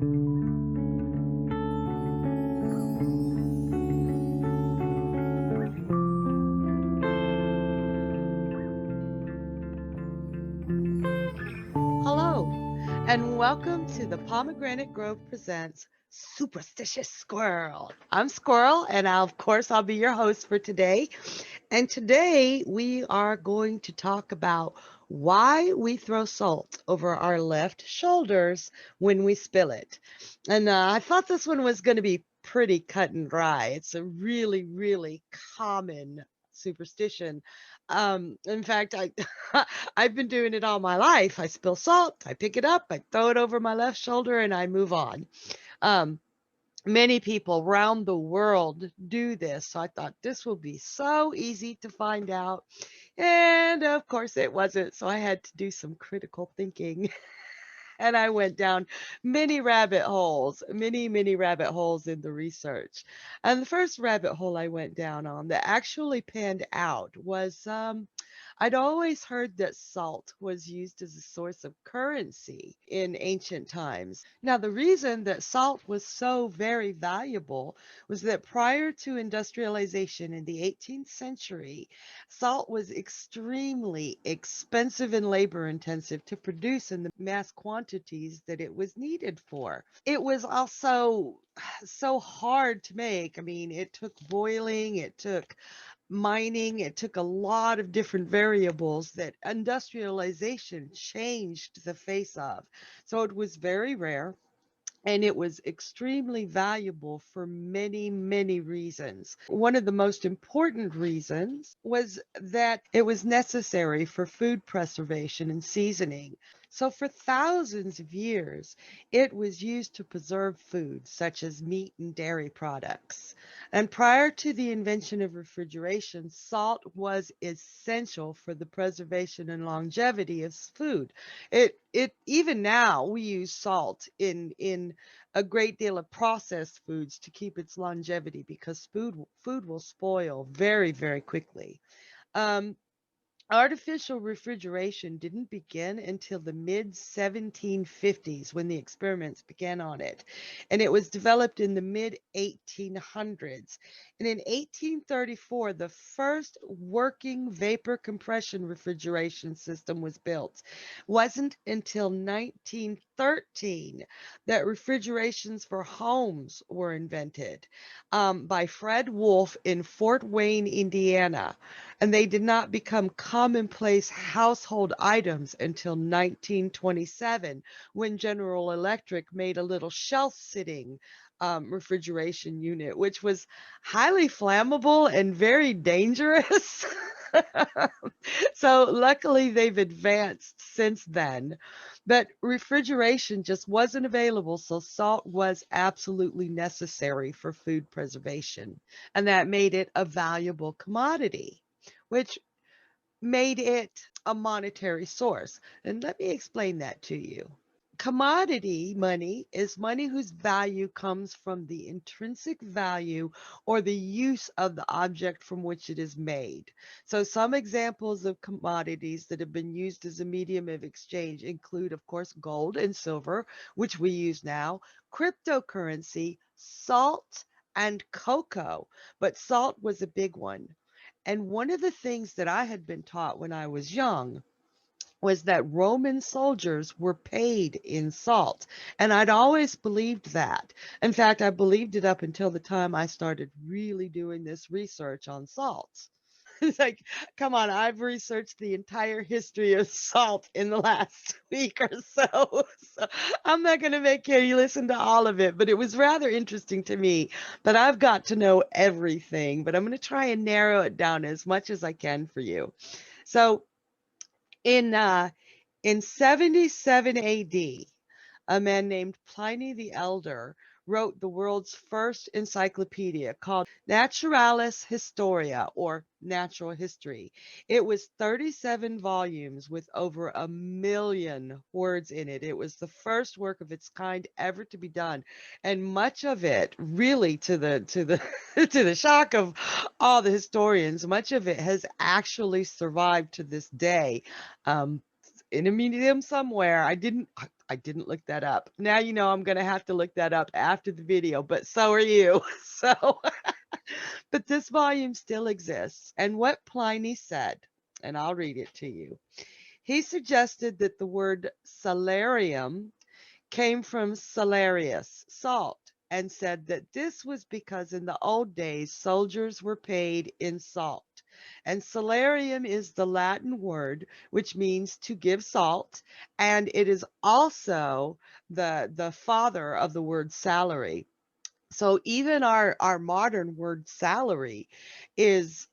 Hello, and welcome to the Pomegranate Grove Presents Superstitious Squirrel. I'm Squirrel, and of course, I'll be your host for today. And today we are going to talk about why we throw salt over our left shoulders when we spill it. And I thought this one was going to be pretty cut and dry. It's a really, really common superstition. In fact, I've been doing it all my life. I spill salt, I pick it up, I throw it over my left shoulder, and I move on. Um, Many people around the world do this. So I thought this will be so easy to find out. And of course, it wasn't. So I had to do some critical thinking. And I went down many rabbit holes in the research. And the first rabbit hole I went down on that actually panned out was I'd always heard that salt was used as a source of currency in ancient times. Now, the reason that salt was so very valuable was that prior to industrialization in the 18th century, salt was extremely expensive and labor intensive to produce in the mass quantities that it was needed for. It was also so hard to make. I mean, it took boiling, it took mining, it took a lot of different variables that industrialization changed the face of. So it was very rare. And it was extremely valuable for many reasons. One of the most important reasons was that it was necessary for food preservation and seasoning. So, for thousands of years, it was used to preserve food, such as meat and dairy products. And prior to the invention of refrigeration, salt was essential for the preservation and longevity of food. It even now we use salt in a great deal of processed foods to keep its longevity because food will spoil very quickly. Um, Artificial refrigeration didn't begin until the mid 1750s when the experiments began on it, and it was developed in the mid 1800s. And in 1834, the first working vapor compression refrigeration system was built. Wasn't until 1913 that refrigerations for homes were invented by Fred Wolf in Fort Wayne, Indiana, and they did not become commonplace household items until 1927 when General Electric made a little shelf-sitting refrigeration unit, which was highly flammable and very dangerous. So luckily they've advanced since then. But refrigeration just wasn't available, so salt was absolutely necessary for food preservation. And that made it a valuable commodity, which made it a monetary source. And let me explain that to you. Commodity money is money whose value comes from the intrinsic value or the use of the object from which it is made. So, some examples of commodities that have been used as a medium of exchange include, of course, gold and silver, which we use now, cryptocurrency, salt, and cocoa. But salt was a big one. And one of the things that I had been taught when I was young was that Roman soldiers were paid in salt. And I'd always believed that. In fact, I believed it up until the time I started really doing this research on salt. It's like, come on, I've researched the entire history of salt in the last week or so. So I'm not going to make you listen to all of it, but it was rather interesting to me. But I've got to know everything, but I'm going to try and narrow it down as much as I can for you. So in uh, in 77 AD, a man named Pliny the Elder wrote the world's first encyclopedia called Naturalis Historia, or Natural History. It was 37 volumes with over 1 million words in it. It was the first work of its kind ever to be done, and much of it, really to the to the shock of all the historians, much of it has actually survived to this day. Um, in a museum somewhere. I didn't look that up. Now you know I'm gonna have to look that up after the video, but so are you. So, but this volume still exists. And what Pliny said, and I'll read it to you. He suggested that the word salarium came from salarius, salt, and said that this was because in the old days soldiers were paid in salt. And salarium is the Latin word which means to give salt, and it is also the father of the word salary. So even our modern word salary is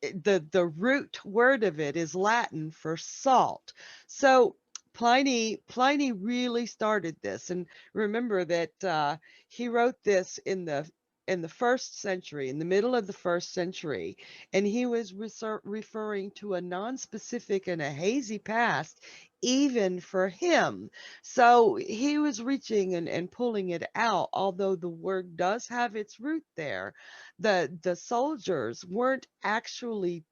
the root word of it is Latin for salt. So Pliny really started this, and remember that he wrote this in the first century, in the middle of the first century, and he was referring to a non-specific and a hazy past, even for him. So he was reaching and pulling it out, although the word does have its root there. The soldiers weren't actually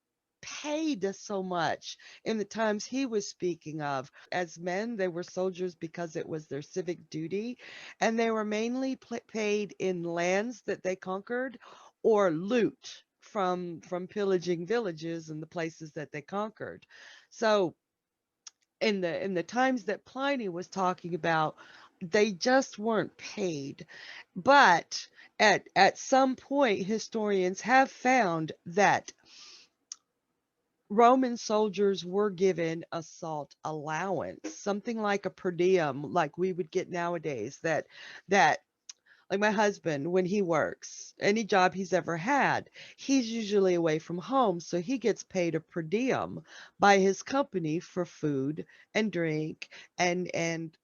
paid so much in the times he was speaking of. As men, they were soldiers because it was their civic duty, and they were mainly paid in lands that they conquered or loot from pillaging villages and the places that they conquered. So in the times that Pliny was talking about, they just weren't paid. But at some point, historians have found that Roman soldiers were given a salt allowance, something like a per diem, like we would get nowadays. That like my husband, when he works, any job he's ever had, he's usually away from home, so he gets paid a per diem by his company for food and drink and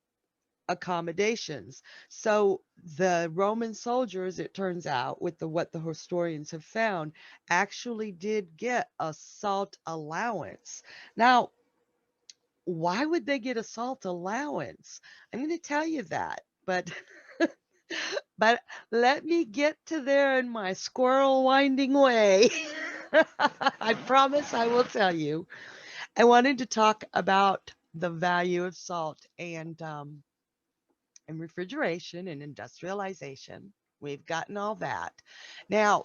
accommodations. So the Roman soldiers, it turns out, with the what the historians have found, actually did get a salt allowance. Now, why would they get a salt allowance? I'm going to tell you that, but but let me get to there in my squirrel winding way. I promise I will tell you. I wanted to talk about the value of salt and refrigeration and industrialization. We've gotten all that. Now,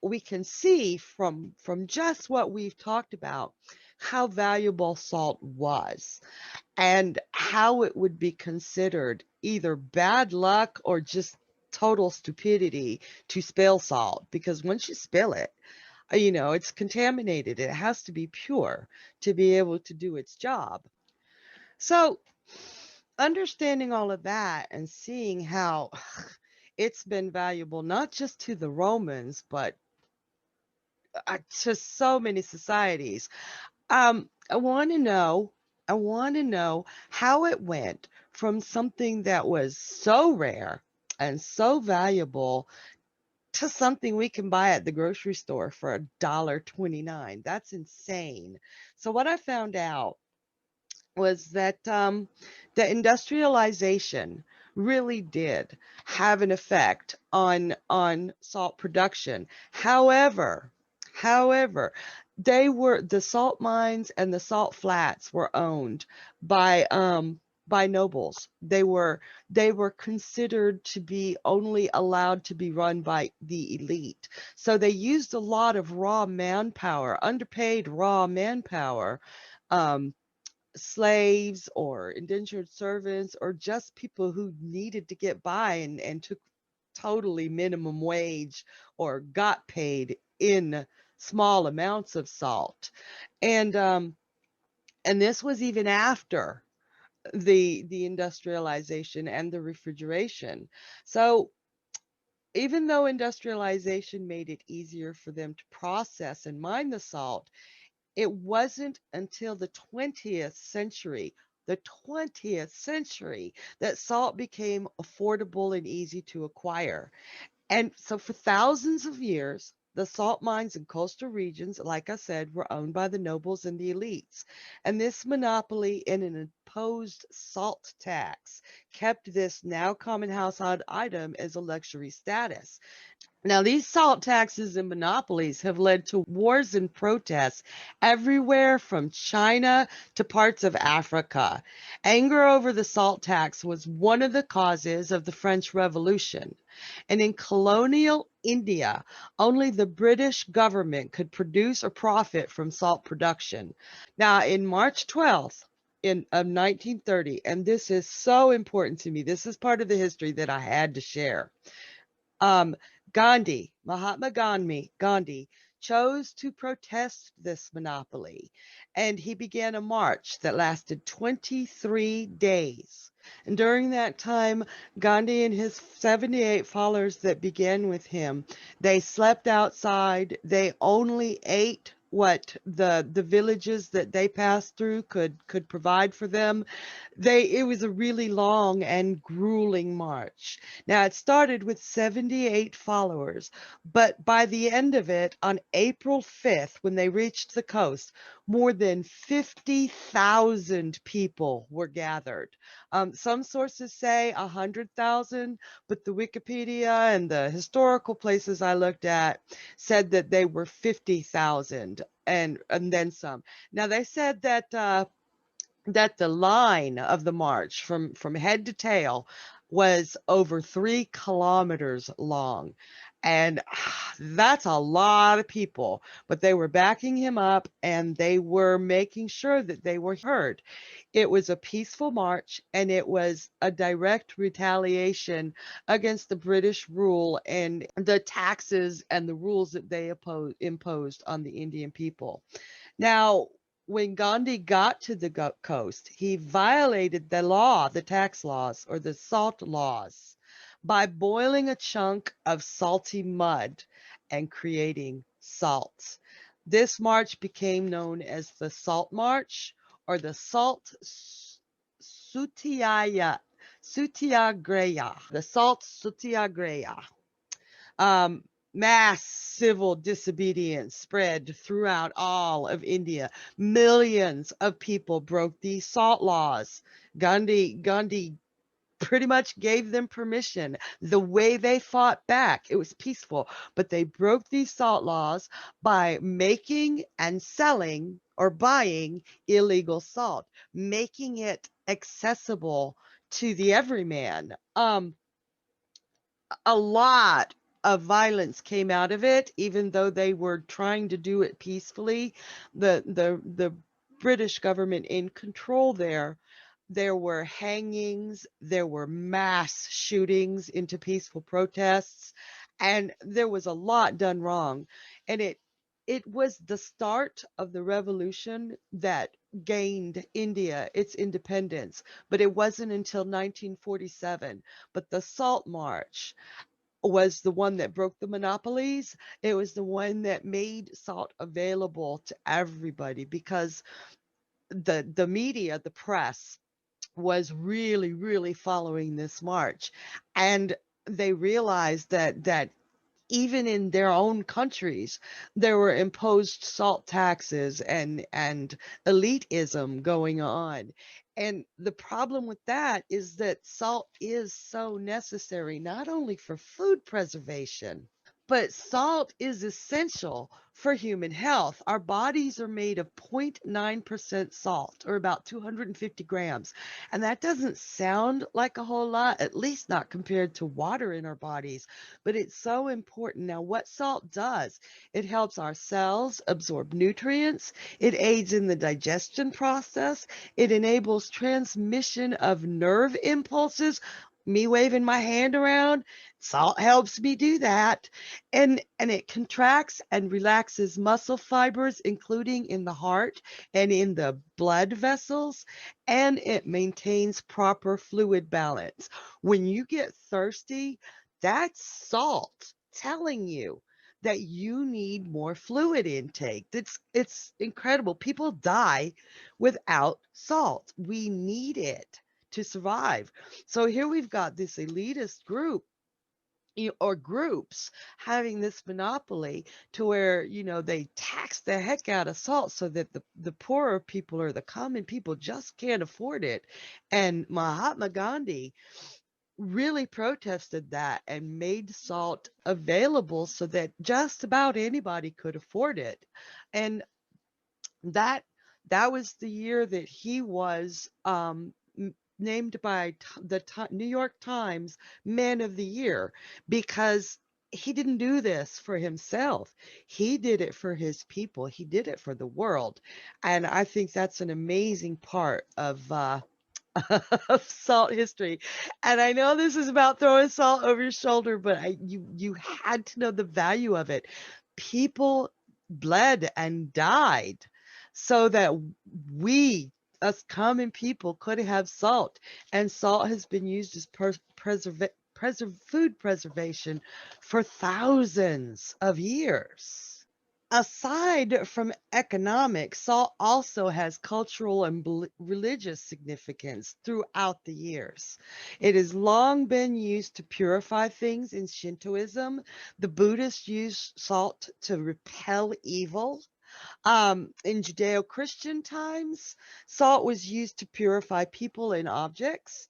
we can see from just what we've talked about how valuable salt was and how it would be considered either bad luck or just total stupidity to spill salt, because once you spill it, you know, it's contaminated. It has to be pure to be able to do its job. So, understanding all of that and seeing how it's been valuable not just to the Romans, but to so many societies. I want to know, I want to know how it went from something that was so rare and so valuable to something we can buy at the grocery store for $1.29. That's insane. So what I found out was that the industrialization really did have an effect on salt production. However, the salt mines and the salt flats were owned by nobles. They were considered to be only allowed to be run by the elite. So they used a lot of raw manpower, underpaid raw manpower, um, slaves or indentured servants or just people who needed to get by and took totally minimum wage or got paid in small amounts of salt. And this was even after the industrialization and the refrigeration. So even though industrialization made it easier for them to process and mine the salt, it wasn't until the 20th century, that salt became affordable and easy to acquire. And so for thousands of years, the salt mines in coastal regions, like I said, were owned by the nobles and the elites. And this monopoly and an imposed salt tax kept this now common household item as a luxury status. Now, these salt taxes and monopolies have led to wars and protests everywhere from China to parts of Africa. Anger over the salt tax was one of the causes of the French Revolution. And in colonial India, only the British government could produce or profit from salt production. Now, in March 12th of 1930, and this is so important to me, this is part of the history that I had to share. Um, Mahatma Gandhi, chose to protest this monopoly, and he began a march that lasted 23 days. And during that time, Gandhi and his 78 followers that began with him, they slept outside. They only ate what the villages that they passed through could provide for them. It was a really long and grueling march. Now, it started with 78 followers, but by the end of it, on April 5th, when they reached the coast, more than 50,000 people were gathered. Some sources say 100,000, but the Wikipedia and the historical places I looked at said that they were 50,000 and then some. Now, they said that the line of the march from head to tail was over 3 kilometers long. And that's a lot of people, but they were backing him up and they were making sure that they were heard. It was a peaceful march and it was a direct retaliation against the British rule and the taxes and the rules that they imposed on the Indian people. Now, when Gandhi got to the coast, he violated the law, the tax laws or the salt laws, by boiling a chunk of salty mud and creating salt. This march became known as the Salt March or the Sutiaya, Sutiagraya, the Salt Sutiagraya. Um, Mass civil disobedience spread throughout all of India. Millions of people broke these salt laws. Gandhi pretty much gave them permission. The way they fought back, it was peaceful, but they broke these salt laws by making and selling or buying illegal salt, making it accessible to the everyman. A lot of violence came out of it, even though they were trying to do it peacefully. The British government in control there were hangings, there were mass shootings into peaceful protests, and there was a lot done wrong. And it was the start of the revolution that gained India its independence, but it wasn't until 1947. But the Salt March was the one that broke the monopolies. It was the one that made salt available to everybody because the media, the press, was really, really following this march. And they realized that even in their own countries, there were imposed salt taxes and elitism going on. And the problem with that is that salt is so necessary, not only for food preservation, but salt is essential for human health. Our bodies are made of 0.9% salt, or about 250 grams. And that doesn't sound like a whole lot, at least not compared to water in our bodies, but it's so important. Now, what salt does, it helps our cells absorb nutrients, it aids in the digestion process, it enables transmission of nerve impulses. Me waving my hand around, salt helps me do that. And it contracts and relaxes muscle fibers, including in the heart and in the blood vessels, and it maintains proper fluid balance. When you get thirsty, that's salt telling you that you need more fluid intake. It's incredible. People die without salt. We need it to survive. So here we've got this elitist group or groups having this monopoly to where they tax the heck out of salt so that the poorer people or the common people just can't afford it. And Mahatma Gandhi, really protested that and made salt available so that just about anybody could afford it. And that that was the year that he was named by New York Times Man of the Year, because he didn't do this for himself. He did it for his people. He did it for the world. And I think that's an amazing part of salt history. And I know this is about throwing salt over your shoulder, but you had to know the value of it. People bled and died so that we, us common people, could have salt. And salt has been used as food preservation for thousands of years. Aside from economics, salt also has cultural and religious significance throughout the years. It has long been used to purify things in Shintoism. The Buddhists use salt to repel evil. In Judeo-Christian times, salt was used to purify people and objects,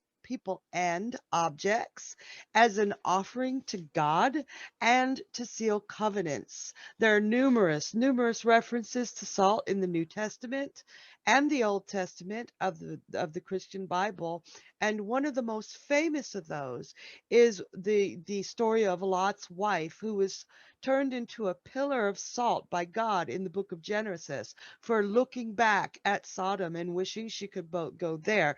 as an offering to God and to seal covenants. There are numerous references to salt in the New Testament and the Old Testament of the Christian Bible. And one of the most famous of those is the story of Lot's wife, who was turned into a pillar of salt by God in the book of Genesis for looking back at Sodom and wishing she could go there.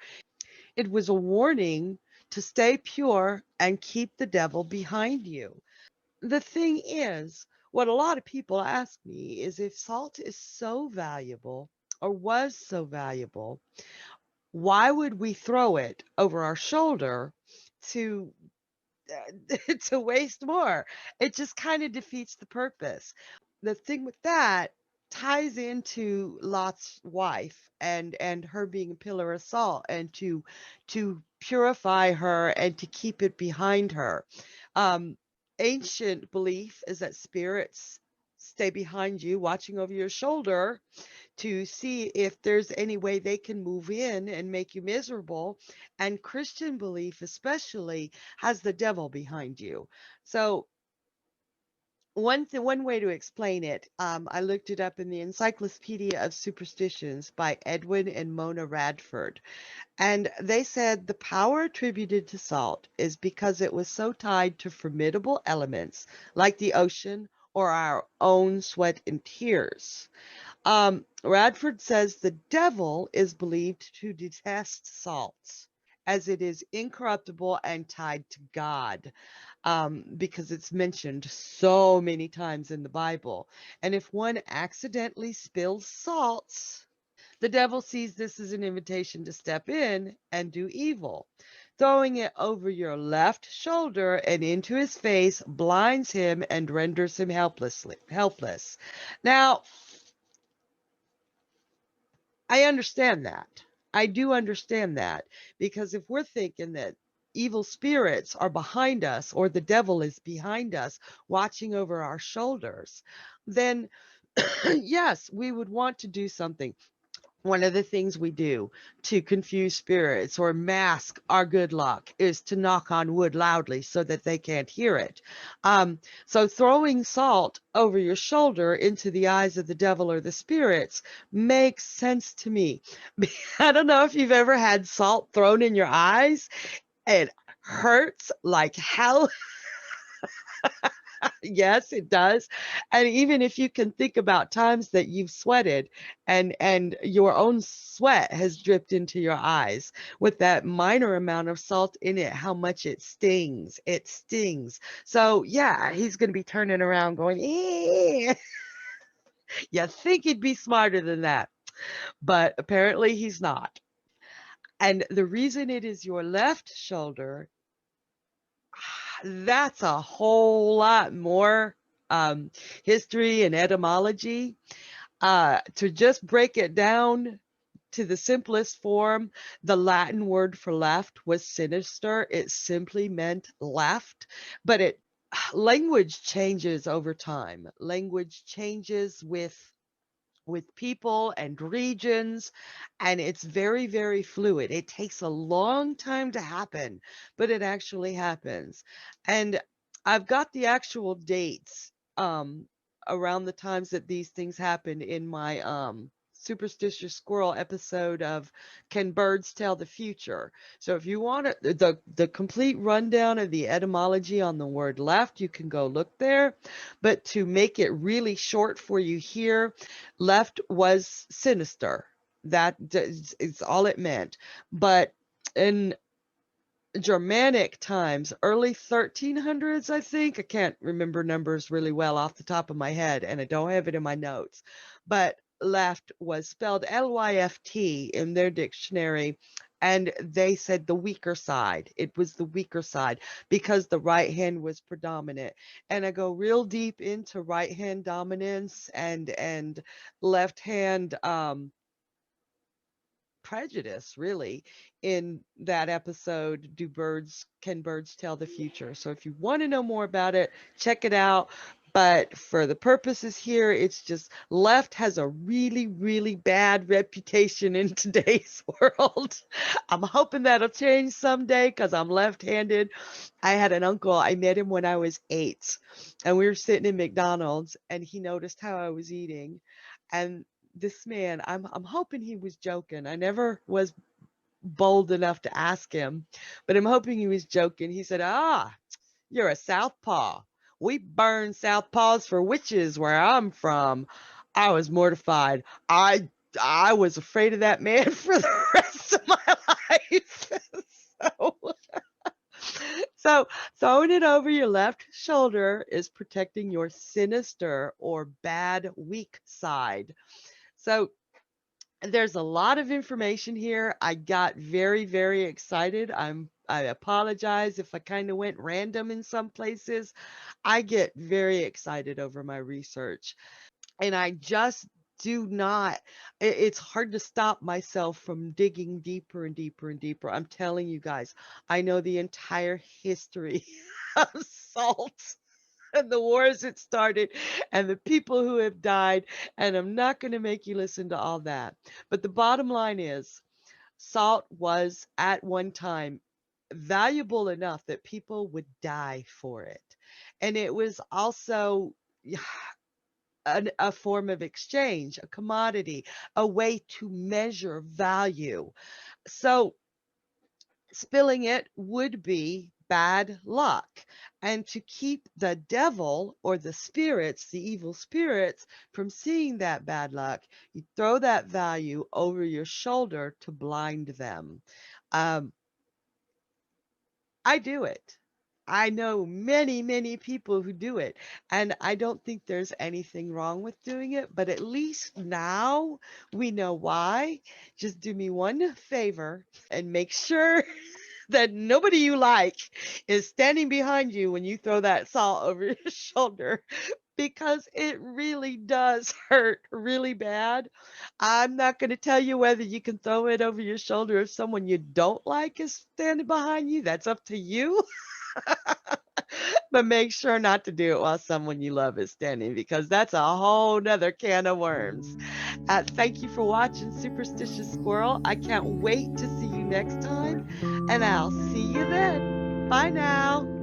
It was a warning to stay pure and keep the devil behind you. The thing is, what a lot of people ask me is, if salt is so valuable or was so valuable, why would we throw it over our shoulder to to waste more? It just kind of defeats the purpose. The thing with that ties into Lot's wife and her being a pillar of salt, and to purify her and to keep it behind her. Um, Ancient belief is that spirits stay behind you, watching over your shoulder, to see if there's any way they can move in and make you miserable. And Christian belief, especially, has the devil behind you. So one way to explain it, I looked it up in the Encyclopedia of Superstitions by Edwin and Mona Radford, and they said the power attributed to salt is because it was so tied to formidable elements like the ocean or our own sweat and tears. Radford says the devil is believed to detest salt, as it is incorruptible and tied to God, because it's mentioned so many times in the Bible. And if one accidentally spills salt, the devil sees this as an invitation to step in and do evil. Throwing it over your left shoulder and into his face blinds him and renders him helpless. Now, I understand that. I do understand that, because if we're thinking that evil spirits are behind us, or the devil is behind us watching over our shoulders, then yes, we would want to do something. One of the things we do to confuse spirits or mask our good luck is to knock on wood loudly so that they can't hear it. So throwing salt over your shoulder into the eyes of the devil or the spirits makes sense to me. I don't know if you've ever had salt thrown in your eyes. It hurts like hell. Yes, it does. And even if you can think about times that you've sweated and your own sweat has dripped into your eyes with that minor amount of salt in it, how much it stings. It stings. So yeah, he's going to be turning around going, eh. You think he'd be smarter than that, but apparently he's not. And the reason it is your left shoulder, that's a whole lot more history and etymology. To just break it down to the simplest form, the Latin word for left was sinister. It simply meant left, but it language changes over time. Language changes with with people and regions, and it's very, very fluid. It takes a long time to happen, but it actually happens. And I've got the actual dates around the times that these things happen in my Superstitious Squirrel episode of Can Birds Tell the Future? So if you want the complete rundown of the etymology on the word left, you can go look there. But to make it really short for you here, left was sinister. That is all it meant. But in Germanic times, early 1300s, I think. I can't remember numbers really well off the top of my head, and I don't have it in my notes. But left was spelled Lyft in their dictionary, and they said the weaker side. It was the weaker side because the right hand was predominant. And I go real deep into right hand dominance and left hand prejudice really in that episode, Do Birds Can Birds Tell the Future? So if you want to know more about it, check it out. But for the purposes here, it's just left has a really, really bad reputation in today's world. I'm hoping that'll change someday because I'm left-handed. I had an uncle, I met him when I was 8, and we were sitting in McDonald's, and he noticed how I was eating. And this man, I'm hoping he was joking. I never was bold enough to ask him, but I'm hoping he was joking. He said, "Ah, you're a southpaw. We burn southpaws for witches where I'm from." I was mortified. I was afraid of that man for the rest of my life. so, so throwing it over your left shoulder is protecting your sinister or bad weak side. So there's a lot of information here. I got very, very excited. I apologize if I kind of went random in some places. I get very excited over my research, and I just do not it's hard to stop myself from digging deeper and deeper and deeper. I'm telling you guys, I know the entire history of salt and the wars it started and the people who have died. And I'm not going to make you listen to all that. But the bottom line is salt was at one time valuable enough that people would die for it. And it was also a form of exchange, a commodity, a way to measure value. So spilling it would be bad luck. And to keep the devil or the spirits, the evil spirits, from seeing that bad luck, you throw that value over your shoulder to blind them. Um, I do it. I know many, many people who do it, and I don't think there's anything wrong with doing it, but at least now we know why. Just do me one favor and make sure that nobody you like is standing behind you when you throw that salt over your shoulder because it really does hurt really bad. I'm not going to tell you whether you can throw it over your shoulder if someone you don't like is standing behind you. That's up to you. But make sure not to do it while someone you love is standing because that's a whole nother can of worms. Thank you for watching Superstitious Squirrel. I can't wait to see you next time, and I'll see you then. Bye now.